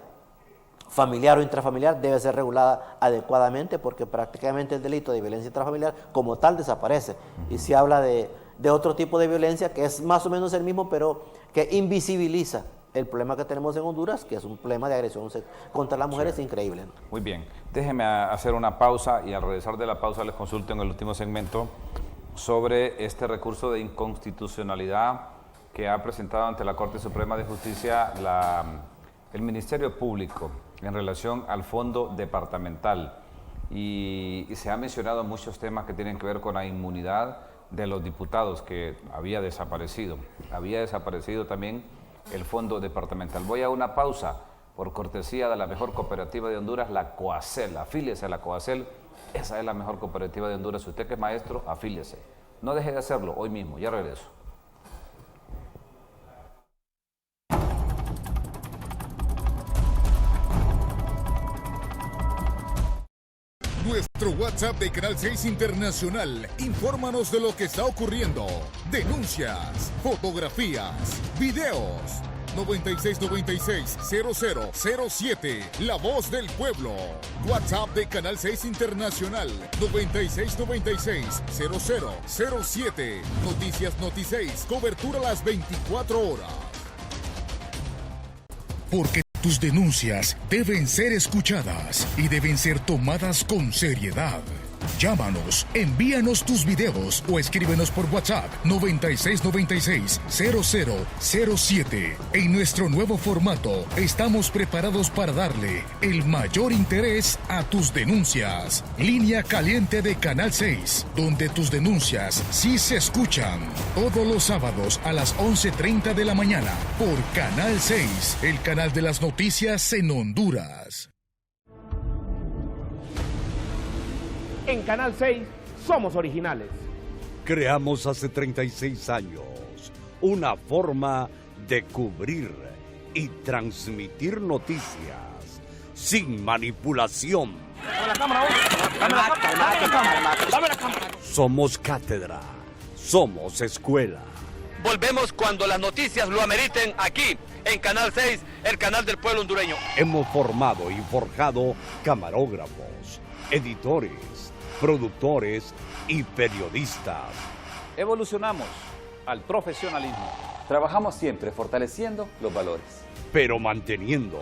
familiar o intrafamiliar debe ser regulada adecuadamente porque prácticamente el delito de violencia intrafamiliar como tal desaparece. Y se habla de otro tipo de violencia que es más o menos el mismo, pero que invisibiliza el problema que tenemos en Honduras, que es un problema de agresión contra las mujeres increíble. Muy bien. Déjeme hacer una pausa y al regresar de la pausa les consulto en el último segmento sobre este recurso de inconstitucionalidad que ha presentado ante la Corte Suprema de Justicia el Ministerio Público en relación al fondo departamental. Y se han mencionado muchos temas que tienen que ver con la inmunidad de los diputados que había desaparecido. Había desaparecido también el fondo departamental. Voy a una pausa por cortesía de la mejor cooperativa de Honduras, la Coacel. Afíliese a la Coacel, esa es la mejor cooperativa de Honduras. Si usted que es maestro, afíliese. No deje de hacerlo hoy mismo, ya regreso. Nuestro WhatsApp de Canal 6 Internacional. Infórmanos de lo que está ocurriendo. Denuncias, fotografías, videos. 9696-0007. La voz del pueblo. WhatsApp de Canal 6 Internacional. 9696-0007. Noticias Noti6. Cobertura a las 24 horas. Porque tus denuncias deben ser escuchadas y deben ser tomadas con seriedad. Llámanos, envíanos tus videos o escríbenos por WhatsApp 9696-0007. En nuestro nuevo formato estamos preparados para darle el mayor interés a tus denuncias. Línea caliente de Canal 6, donde tus denuncias sí se escuchan. Todos los sábados a las 11:30 de la mañana por Canal 6, el canal de las noticias en Honduras. En Canal 6 somos originales. Creamos hace 36 años una forma de cubrir y transmitir noticias sin manipulación. Dame la cámara, dame la cámara. Somos cátedra, somos escuela. Volvemos cuando las noticias lo ameriten aquí, en Canal 6, el canal del pueblo hondureño. Hemos formado y forjado camarógrafos, editores, productores y periodistas. Evolucionamos al profesionalismo. Trabajamos siempre fortaleciendo los valores. Pero manteniendo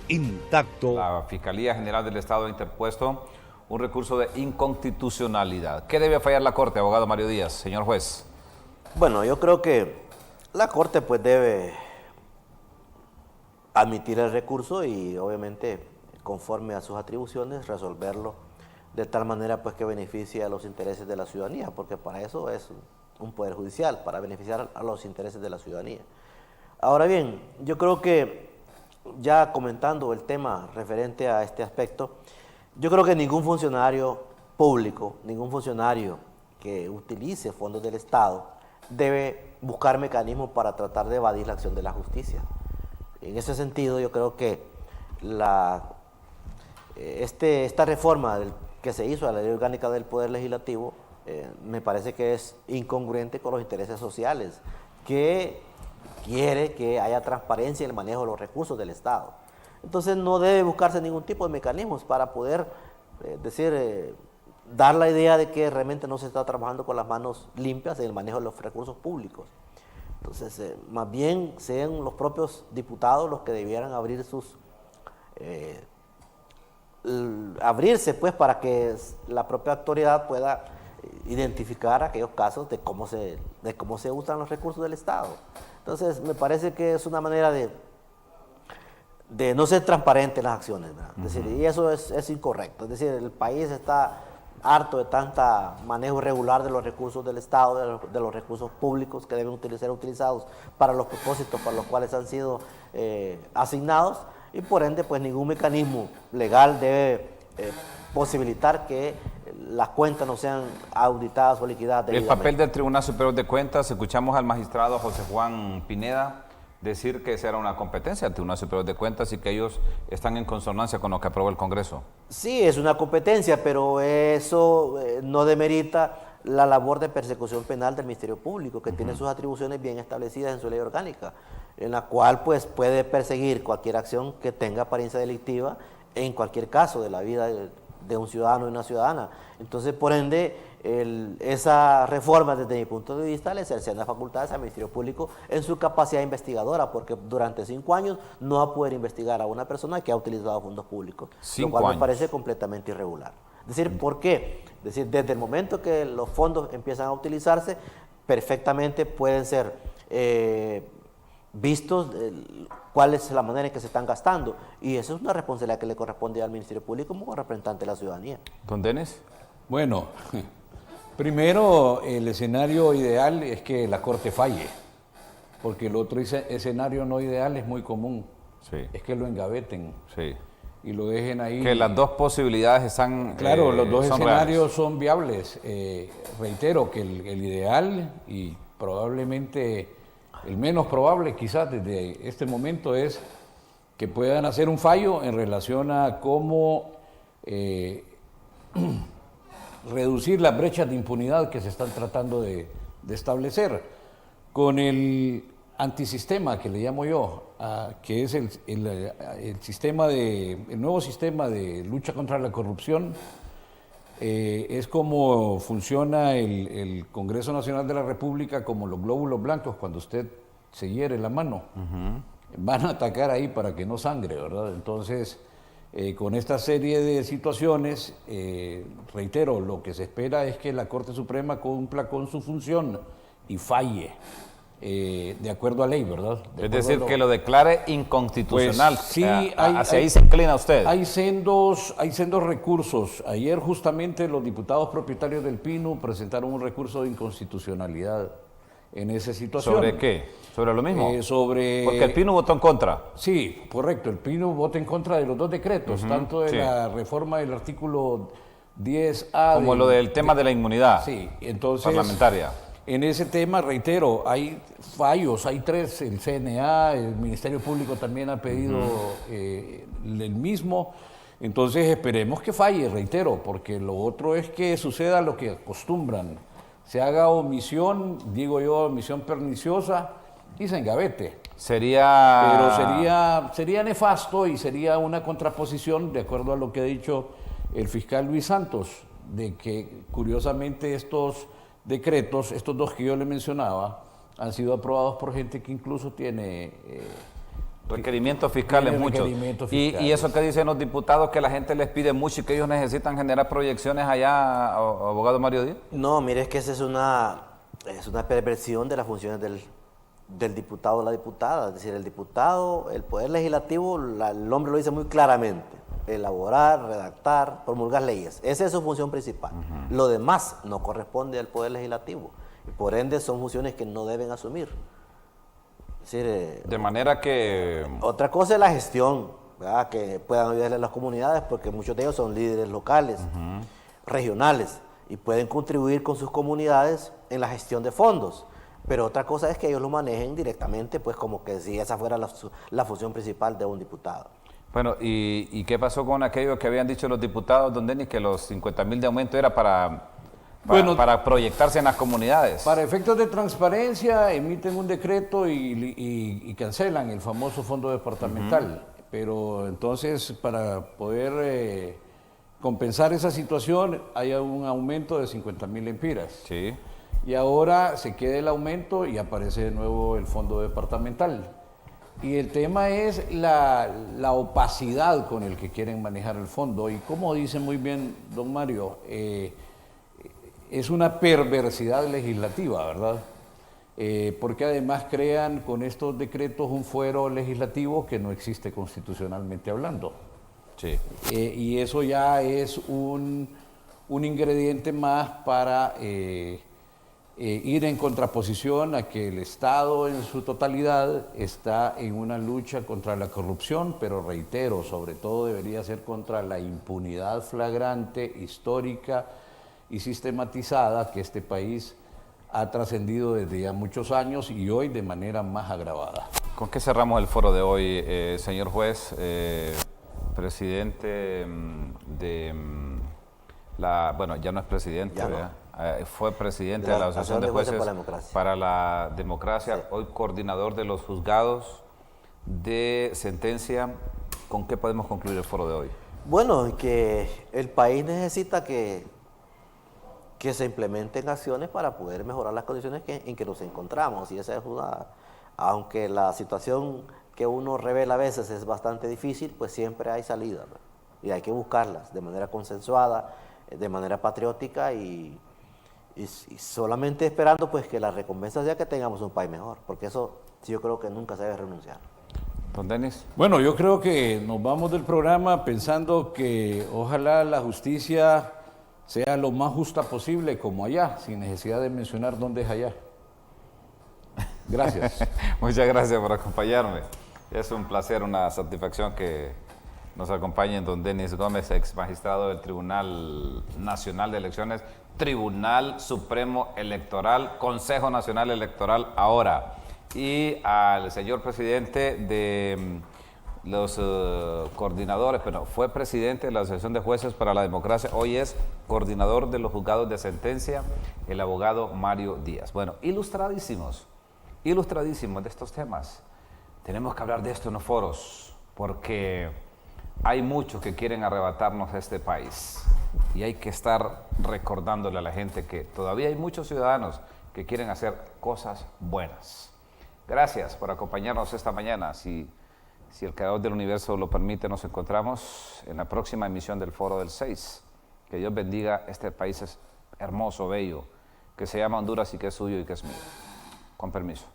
intacto. La Fiscalía General del Estado ha interpuesto un recurso de inconstitucionalidad. ¿Qué debe fallar la Corte, abogado Mario Díaz, señor juez? Bueno, yo creo que la Corte pues debe admitir el recurso y obviamente conforme a sus atribuciones resolverlo de tal manera pues que beneficie a los intereses de la ciudadanía, porque para eso es un poder judicial, para beneficiar a los intereses de la ciudadanía. Ahora bien, yo creo que ya comentando el tema referente a este aspecto, yo creo que ningún funcionario público, ningún funcionario que utilice fondos del Estado debe buscar mecanismos para tratar de evadir la acción de la justicia. En ese sentido, yo creo que esta reforma que se hizo a la Ley Orgánica del Poder Legislativo me parece que es incongruente con los intereses sociales, que quiere que haya transparencia en el manejo de los recursos del Estado. Entonces no debe buscarse ningún tipo de mecanismos para poder dar la idea de que realmente no se está trabajando con las manos limpias en el manejo de los recursos públicos. Entonces, más bien sean los propios diputados los que debieran abrirse pues para que la propia autoridad pueda identificar aquellos casos de cómo se usan los recursos del Estado. Entonces, me parece que es una manera de no ser transparente en las acciones, ¿verdad? Es decir, y eso es incorrecto. Es decir, el país está harto de tanta manejo irregular de los recursos del Estado, de los recursos públicos que deben ser utilizados para los propósitos para los cuales han sido asignados, y por ende pues ningún mecanismo legal debe posibilitar que las cuentas no sean auditadas o liquidadas debidamente. El papel del Tribunal Superior de Cuentas, escuchamos al magistrado José Juan Pineda decir que esa era una competencia del Tribunal Superior de Cuentas y que ellos están en consonancia con lo que aprobó el Congreso. Sí, es una competencia, pero eso no demerita la labor de persecución penal del Ministerio Público, que tiene sus atribuciones bien establecidas en su ley orgánica, en la cual pues puede perseguir cualquier acción que tenga apariencia delictiva en cualquier caso de la vida de un ciudadano y una ciudadana. Entonces, por ende, esa reforma, desde mi punto de vista, le cercenan las facultades al Ministerio Público en su capacidad investigadora, porque durante 5 años no va a poder investigar a una persona que ha utilizado fondos públicos, lo cual me parece completamente irregular. Es decir, ¿por qué? Es decir, desde el momento que los fondos empiezan a utilizarse, perfectamente pueden ser vistos cuál es la manera en que se están gastando, y eso es una responsabilidad que le corresponde al Ministerio Público como representante de la ciudadanía. ¿Don Denis? Bueno, primero el escenario ideal es que la Corte falle, porque el otro escenario no ideal es muy común, es que lo engaveten y lo dejen ahí. Que las dos posibilidades están Claro, los dos son escenarios reales. son viables. Reitero que el ideal y probablemente el menos probable quizás desde este momento es que puedan hacer un fallo en relación a cómo reducir las brechas de impunidad que se están tratando de establecer. Con el antisistema que le llamo yo, que es el nuevo sistema de lucha contra la corrupción, es como funciona el Congreso Nacional de la República, como los glóbulos blancos cuando usted se hiere la mano. Van a atacar ahí para que no sangre, ¿verdad? Entonces, con esta serie de situaciones, reitero, lo que se espera es que la Corte Suprema cumpla con su función y falle, de acuerdo a ley, ¿verdad? Es decir, que lo declare inconstitucional. Pues, sí, hacia ahí se inclina usted. Hay sendos recursos. Ayer justamente los diputados propietarios del PINU presentaron un recurso de inconstitucionalidad en esa situación. ¿Sobre qué? ¿Sobre lo mismo? Porque el PINU votó en contra. Sí, correcto. El PINU vota en contra de los dos decretos, tanto de la reforma del artículo 10A. Como lo del tema de la inmunidad parlamentaria. En ese tema, reitero, hay fallos, hay 3, el CNA, el Ministerio Público también ha pedido el mismo. Entonces esperemos que falle, reitero, porque lo otro es que suceda lo que acostumbran. Se haga omisión, digo yo, omisión perniciosa y se engavete. Pero sería nefasto y sería una contraposición, de acuerdo a lo que ha dicho el fiscal Luis Santos, de que curiosamente estos decretos, estos 2 que yo le mencionaba, han sido aprobados por gente que incluso tiene requerimientos fiscales muchos. Y eso que dicen los diputados, que la gente les pide mucho y que ellos necesitan generar proyecciones allá, abogado Mario Díaz. No, mire, es que esa es una perversión de las funciones del diputado o la diputada. Es decir, el diputado, el poder legislativo, el nombre lo dice muy claramente: elaborar, redactar, promulgar leyes. Esa es su función principal. Lo demás no corresponde al poder legislativo. Y por ende son funciones que no deben asumir. Es decir, de manera que... Otra cosa es la gestión, ¿verdad? Que puedan ayudarle a las comunidades, porque muchos de ellos son líderes locales, regionales, y pueden contribuir con sus comunidades en la gestión de fondos. Pero otra cosa es que ellos lo manejen directamente, pues como que si esa fuera la función principal de un diputado. Bueno, ¿y qué pasó con aquello que habían dicho los diputados, don Denis, que los 50,000 de aumento era para proyectarse en las comunidades? Para efectos de transparencia emiten un decreto y cancelan el famoso fondo departamental. Pero entonces, para poder compensar esa situación, hay un aumento de 50,000 lempiras. Sí. Y ahora se queda el aumento y aparece de nuevo el fondo departamental. Y el tema es la opacidad con el que quieren manejar el fondo. Y como dice muy bien don Mario, es una perversidad legislativa, ¿verdad? Porque además crean con estos decretos un fuero legislativo que no existe constitucionalmente hablando. Sí. Y eso ya es un ingrediente más para ir en contraposición a que el Estado en su totalidad está en una lucha contra la corrupción, pero reitero, sobre todo debería ser contra la impunidad flagrante, histórica y sistematizada que este país ha trascendido desde ya muchos años y hoy de manera más agravada. ¿Con qué cerramos el foro de hoy, señor juez? Presidente de bueno, ya no es presidente, ya ¿verdad? Fue presidente de la Asociación de Jueces para la Democracia, sí. Hoy coordinador de los juzgados de sentencia. ¿Con qué podemos concluir el foro de hoy? Bueno, que el país necesita que se implementen acciones para poder mejorar las condiciones en que nos encontramos. Y esa es una, aunque la situación que uno revela a veces es bastante difícil, pues siempre hay salida, ¿no? Y hay que buscarlas de manera consensuada, de manera patriótica y solamente esperando pues que la recompensa sea que tengamos un país mejor, porque eso sí yo creo que nunca se debe renunciar. Don Denis. Bueno, yo creo que nos vamos del programa pensando que ojalá la justicia sea lo más justa posible, como allá, sin necesidad de mencionar dónde es allá. Gracias. Muchas gracias por acompañarme. Es un placer, una satisfacción que nos acompañe don Denis Gómez, ex magistrado del Tribunal Nacional de Elecciones, Tribunal Supremo Electoral, Consejo Nacional Electoral ahora, y al señor presidente de los coordinadores, pero fue presidente de la Asociación de Jueces para la Democracia, hoy es coordinador de los juzgados de sentencia, el abogado Mario Díaz. Bueno, ilustradísimos de estos temas. Tenemos que hablar de esto en los foros, porque hay muchos que quieren arrebatarnos este país y hay que estar recordándole a la gente que todavía hay muchos ciudadanos que quieren hacer cosas buenas. Gracias por acompañarnos esta mañana. Si el Creador del Universo lo permite, nos encontramos en la próxima emisión del Foro del 6. Que Dios bendiga este país hermoso, bello, que se llama Honduras y que es suyo y que es mío. Con permiso.